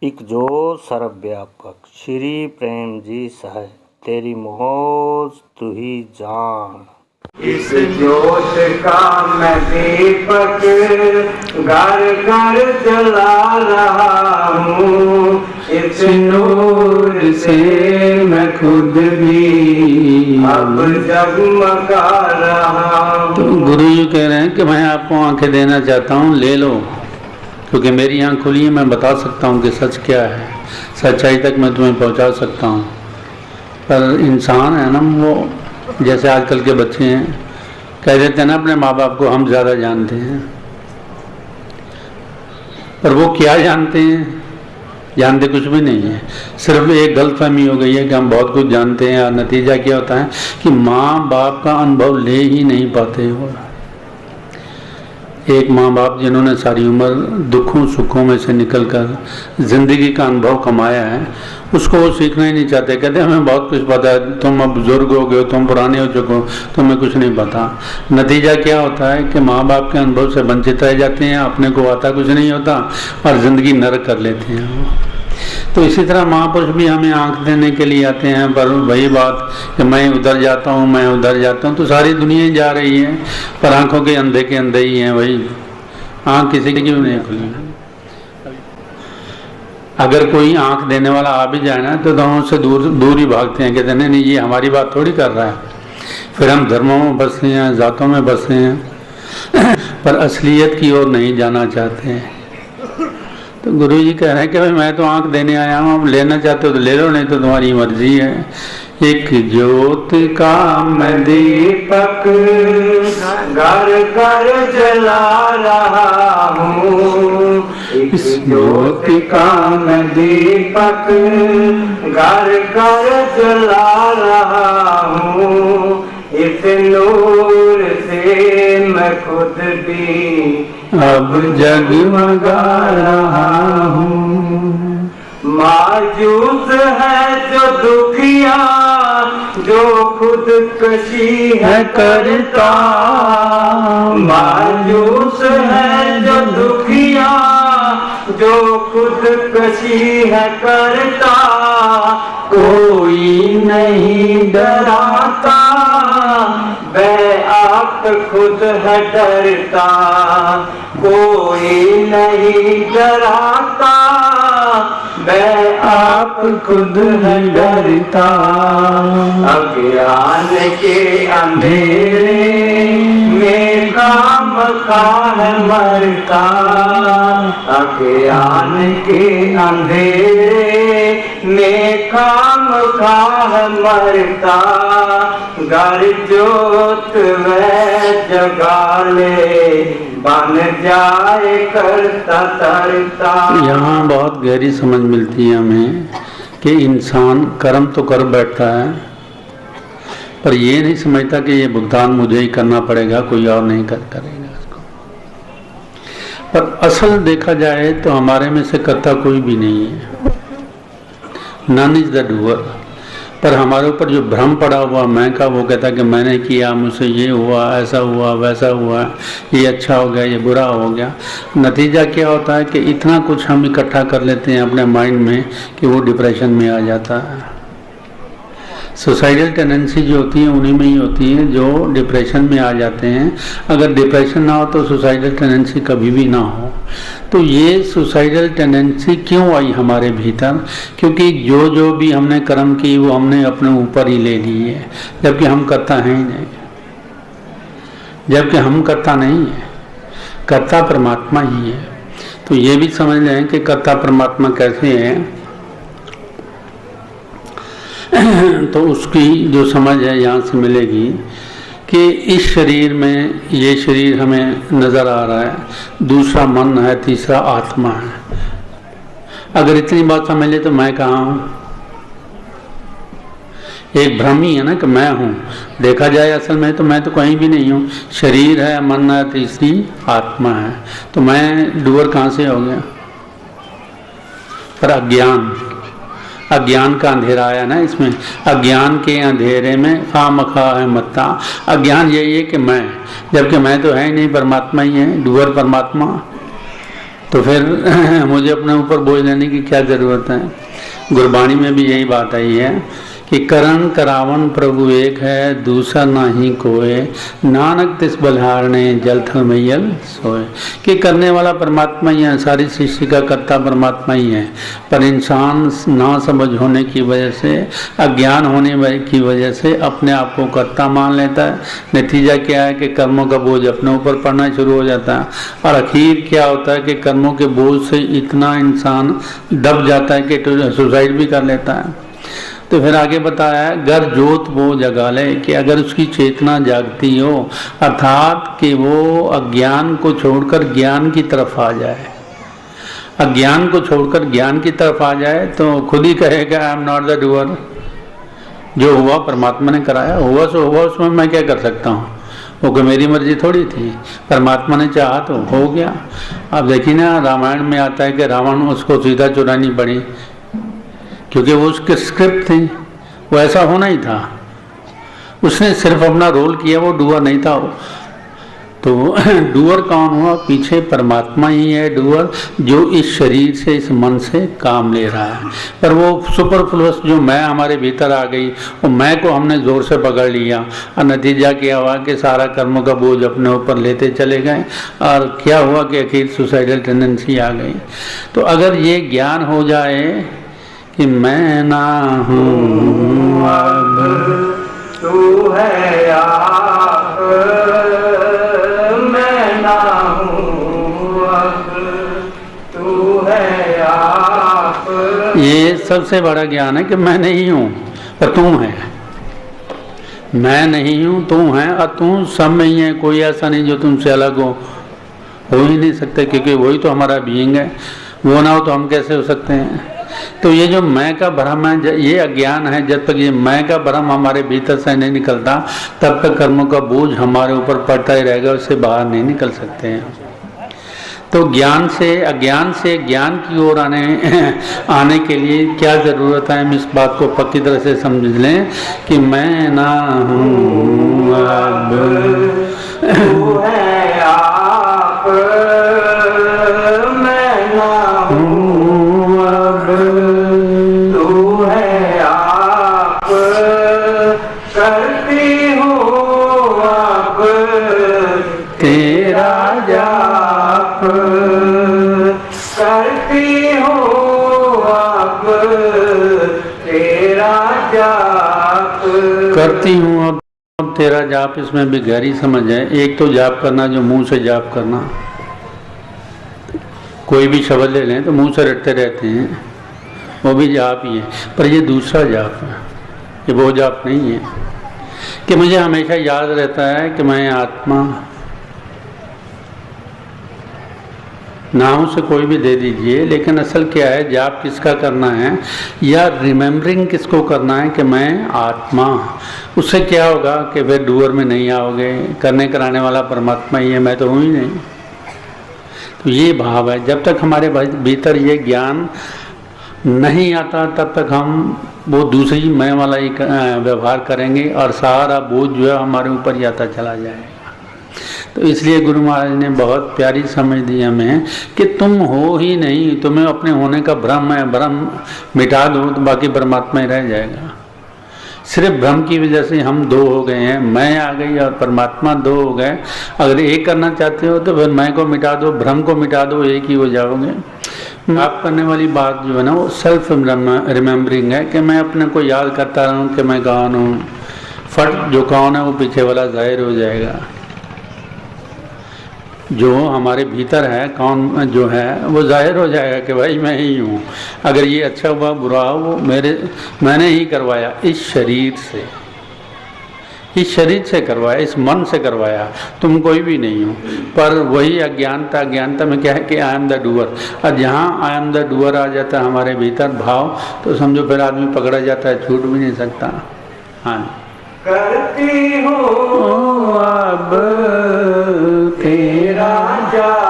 एक जो सर्वव्यापक श्री प्रेम जी सह तेरी मौज तू ही जान। इस जोत का मैं दीपक घर घर जला रहा हूँ, इस नूर से मैं खुद भी अब जगमगा रहा हूँ। तो गुरु जी कह रहे हैं कि मैं आपको आंखें देना चाहता हूँ, ले लो, क्योंकि मेरी आँख खुली है, मैं बता सकता हूँ कि सच क्या है, सच्चाई तक मैं तुम्हें पहुँचा सकता हूँ। पर इंसान है ना, वो जैसे आजकल के बच्चे हैं, कह देते हैं ना अपने माँ बाप को हम ज़्यादा जानते हैं, पर वो क्या जानते हैं? जानते कुछ भी नहीं है। सिर्फ एक गलतफहमी हो गई है कि हम बहुत कुछ जानते हैं, और नतीजा क्या होता है कि माँ बाप का अनुभव ले ही नहीं पाते हो। एक माँ बाप जिन्होंने सारी उम्र दुखों सुखों में से निकलकर जिंदगी का अनुभव कमाया है, उसको वो सीखना ही नहीं चाहते। कहते हमें बहुत कुछ पता है, तुम अब बुजुर्ग हो गए हो, तुम पुराने हो चुके हो, तुम्हें कुछ नहीं पता। नतीजा क्या होता है कि माँ बाप के अनुभव से वंचित रह जाते हैं, अपने को आता कुछ नहीं होता और ज़िंदगी नरक कर लेते हैं। तो इसी तरह महापुरुष भी हमें आंख देने के लिए आते हैं, पर वही बात कि मैं उधर जाता हूँ, मैं उधर जाता हूँ, तो सारी दुनिया ही जा रही है, पर आंखों के अंधे ही हैं। वही आंख किसी की क्यों नहीं खुली? अगर कोई आंख देने वाला आ भी जाए ना, तो दोनों से दूर ही भागते हैं, कहते नहीं ये हमारी बात थोड़ी कर रहा है। फिर हम धर्मों में बसते हैं, जातों में बसते हैं, पर असलियत की ओर नहीं जाना चाहते हैं। तो गुरु जी कह रहे हैं कि भाई मैं तो आंख देने आया हूँ, लेना चाहते हो तो ले लो, नहीं तो तुम्हारी मर्जी है। एक ज्योत का मैं दीपक घर घर जला रहा हूँ, इस ज्योत का मैं दीपक घर घर जला रहा हूँ, इस नूर से मैं खुद भी अब जगमगा रहा हूँ। मायूस है जो दुखिया, जो खुद कशी है करता, मायूस है जो दुखिया, जो खुद कशी है करता, कोई नहीं डराता, वह आप खुद है डरता, कोई नहीं डराता, वह आप खुद है डरता। अज्ञान के अंधेरे में खामखा है मरता, अज्ञान के अंधेरे में खामखा है मरता, घर जोत में जगा ले बन जाए करता तरता। यहाँ बहुत गहरी समझ मिलती है हमें कि इंसान कर्म तो कर बैठता है, पर ये नहीं समझता कि ये भुगतान मुझे ही करना पड़ेगा, कोई और नहीं करेगा इसको। पर असल देखा जाए तो हमारे में से करता कोई भी नहीं है, नन इज द डूअर। पर हमारे ऊपर जो भ्रम पड़ा हुआ मैं का, वो कहता कि मैंने किया, मुझसे ये हुआ, ऐसा हुआ, वैसा हुआ, ये अच्छा हो गया, ये बुरा हो गया। नतीजा क्या होता है कि इतना कुछ हम इकट्ठा कर लेते हैं अपने माइंड में कि वो डिप्रेशन में आ जाता है। सुसाइडल टेंडेंसी जो होती है उन्हीं में ही होती है जो डिप्रेशन में आ जाते हैं। अगर डिप्रेशन ना हो तो सुसाइडल टेंडेंसी कभी भी ना हो। तो ये सुसाइडल टेंडेंसी क्यों आई हमारे भीतर? क्योंकि जो भी हमने कर्म की वो हमने अपने ऊपर ही ले ली है, जबकि हम करता है ही नहीं, जबकि हम करता नहीं है, कर्ता परमात्मा ही है। तो ये भी समझ लें कि कर्ता परमात्मा कैसे है, तो उसकी जो समझ है यहाँ से मिलेगी कि इस शरीर में, ये शरीर हमें नज़र आ रहा है, दूसरा मन है, तीसरा आत्मा है। अगर इतनी बात समझ ले तो मैं कहाँ हूँ? एक भ्रम ही है ना कि मैं हूँ। देखा जाए असल में तो मैं तो कहीं भी नहीं हूँ। शरीर है, मन है, तीसरी आत्मा है, तो मैं डूअर कहाँ से हो गया? पर अज्ञान का अंधेरा आया ना इसमें। अज्ञान के अंधेरे में खामखा है मत्ता। अज्ञान यही है कि मैं, जबकि मैं तो है ही नहीं, परमात्मा ही है, डूअर परमात्मा। तो फिर मुझे अपने ऊपर बोझ लेने की क्या ज़रूरत है। गुरबाणी में भी यही बात आई है कि करण करावन प्रभु एक है, दूसरा नाही कोय, नानक तिस बलिहारणे जल थल मैयल सोए। कि करने वाला परमात्मा ही है, सारी सृष्टि का कर्ता परमात्मा ही है, पर इंसान ना समझ होने की वजह से, अज्ञान होने की वजह से अपने आप को कर्ता मान लेता है। नतीजा क्या है कि कर्मों का बोझ अपने ऊपर पड़ना शुरू हो जाता है, और आखिर क्या होता है कि कर्मों के बोझ से इतना इंसान दब जाता है कि सुसाइड भी कर लेता है। तो फिर आगे बताया, घर जोत वो जगा ले, कि अगर उसकी चेतना जागती हो, अर्थात कि वो अज्ञान को छोड़कर ज्ञान की तरफ आ जाए, अज्ञान को छोड़कर ज्ञान की तरफ आ जाए, तो खुद ही कहेगा I am not the doer. जो हुआ परमात्मा ने कराया, हुआ सो हुआ, उसमें मैं क्या कर सकता हूँ, वो कि मेरी मर्जी थोड़ी थी, परमात्मा ने चाहा तो हो गया। अब देखिए ना, रामायण में आता है कि रावण उसको सीता चुरानी पड़ी, क्योंकि वो उसके स्क्रिप्ट थी, वो ऐसा होना ही था, उसने सिर्फ अपना रोल किया, वो डूअर नहीं था वो। तो डूअर कौन हुआ, पीछे परमात्मा ही है डूअर, जो इस शरीर से, इस मन से काम ले रहा है। पर वो सुपरफ्लुअस जो मैं हमारे भीतर आ गई, वो मैं को हमने जोर से पकड़ लिया, और नतीजा क्या हुआ कि सारा कर्मों का बोझ अपने ऊपर लेते चले गए, और क्या हुआ कि आखिर सुसाइडल टेंडेंसी आ गई। तो अगर ये ज्ञान हो जाए कि मैं ना हूँ अब, तू है आप, मैं ना हूँ अब, तू है आप। ये सबसे बड़ा ज्ञान है कि मैं नहीं हूँ पर तू है, मैं नहीं हूँ तू है, और तू सब में ही है, कोई ऐसा नहीं जो तुमसे अलग हो ही नहीं सकते, क्योंकि वही तो हमारा बीइंग है, वो ना हो तो हम कैसे हो सकते हैं। तो ये जो मैं का भ्रम है, ये अज्ञान है, जब तक ये मैं का भ्रम हमारे भीतर से नहीं निकलता, तब तक कर्मों का बोझ हमारे ऊपर पड़ता ही रहेगा, उससे बाहर नहीं निकल सकते हैं। तो ज्ञान से, अज्ञान से ज्ञान की ओर आने के लिए क्या ज़रूरत है, हम इस बात को पक्की तरह से समझ लें कि मैं ना हूँ अब, तू है आप, मैं ना हूँ अब, तू है आप, करती हूँ अब तेरा जाप, करती हूँ अब तेरा जाप, करती हूँ अब तेरा जाप। इसमें भी गहरी समझ है। एक तो जाप करना जो मुंह से जाप करना, कोई भी शब्द ले लें तो मुंह से रटते रहते हैं, वो भी जाप ही है, पर ये दूसरा जाप है, ये वो जाप नहीं है कि मुझे हमेशा याद रहता है कि मैं आत्मा, नाम से कोई भी दे दीजिए, लेकिन असल क्या है, जाप किसका करना है या रिमेम्बरिंग किसको करना है कि मैं आत्मा। उससे क्या होगा कि फिर डूअर में नहीं आओगे, करने कराने वाला परमात्मा ही है, मैं तो हूँ ही नहीं। तो ये भाव है, जब तक हमारे भीतर ये ज्ञान नहीं आता तब तक हम वो दूसरी मैं वाला ही व्यवहार करेंगे, और सारा बोझ जो है हमारे ऊपर ही आता चला जाएगा। तो इसलिए गुरु महाराज ने बहुत प्यारी समझ दी हमें कि तुम हो ही नहीं, तुम्हें अपने होने का भ्रम है, भ्रम मिटा दो तो बाकी परमात्मा ही रह जाएगा। सिर्फ भ्रम की वजह से हम दो हो गए हैं, मैं आ गई और परमात्मा दो हो गए। अगर एक करना चाहते हो तो फिर मैं को मिटा दो, भ्रम को मिटा दो, एक ही हो जाओगे। आप करने वाली बात जो है ना, वो सेल्फ रिमेम्बरिंग है कि मैं अपने को याद करता रहूँ कि मैं कौन हूँ। फट जो कौन है वो पीछे वाला जाहिर हो जाएगा, जो हमारे भीतर है कौन जो है वो जाहिर हो जाएगा कि भाई मैं ही हूँ। अगर ये अच्छा हुआ बुरा हुआ वो मैंने ही करवाया, इस शरीर से करवाया, इस मन से करवाया, तुम कोई भी नहीं हो। पर वही अज्ञानता में क्या है कि आई एम द डूअर, और जहाँ आई एम द डूअर आ जाता है हमारे भीतर भाव, तो समझो फिर आदमी पकड़ा जाता है, छूट भी नहीं सकता। हाँ, करती हूँ अब तेरा जाप,